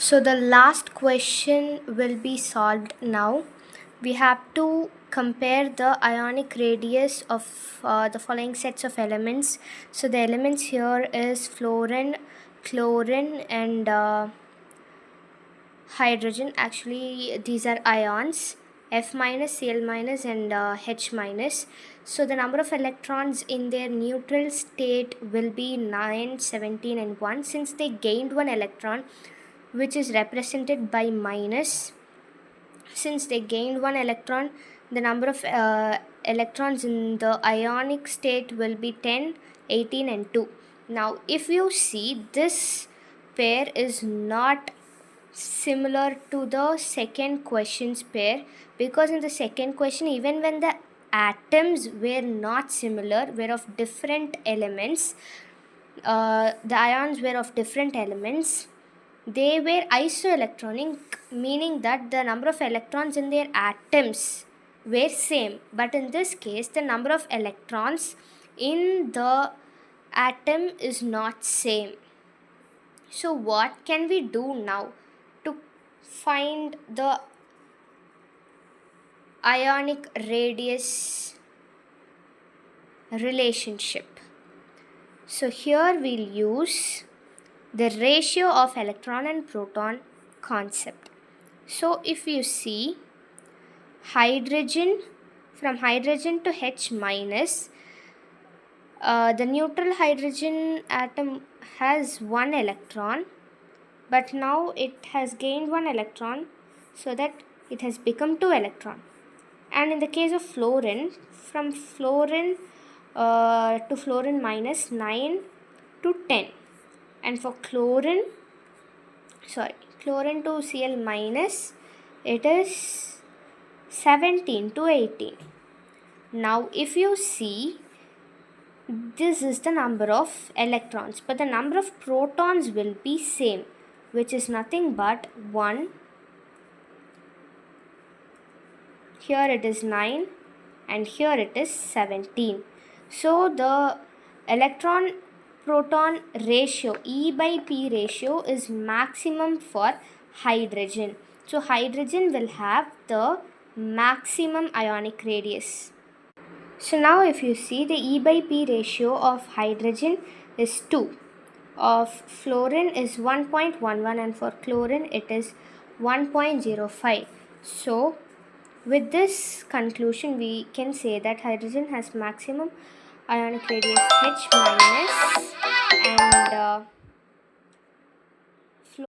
So the last question will be solved now. We have to compare the ionic radius of the following sets of elements. So the elements here is fluorine, chlorine and hydrogen. Actually these are ions, F minus, Cl minus and H minus. So the number of electrons in their neutral state will be 9, 17 and 1. Since they gained one electron, which is represented by minus, since they gained one electron, the number of electrons in the ionic state will be 10, 18 and 2. Now if you see, this pair is not similar to the second question's pair, because in the second question, even when the atoms were not similar, were of different elements, the ions were of different elements, they were isoelectronic, meaning that the number of electrons in their atoms were same. But in this case, the number of electrons in the atom is not same. So what can we do now to find the ionic radius relationship? So here we'll use the ratio of electron and proton concept. So if you see, hydrogen, from hydrogen to H minus, the neutral hydrogen atom has one electron, but now it has gained one electron, so that it has become 2 electron. And in the case of fluorine, from fluorine to fluorine minus, 9 to 10. And for chlorine to Cl minus, it is 17 to 18. Now if you see, this is the number of electrons, but the number of protons will be same, which is nothing but 1. Here it is 9 and here it is 17. So the electron proton ratio, E by P ratio, is maximum for hydrogen. So hydrogen will have the maximum ionic radius. So now if you see, the E by P ratio of hydrogen is 2, of fluorine is 1.11 and for chlorine it is 1.05. So with this conclusion, we can say that hydrogen has maximum ionic radius H minus and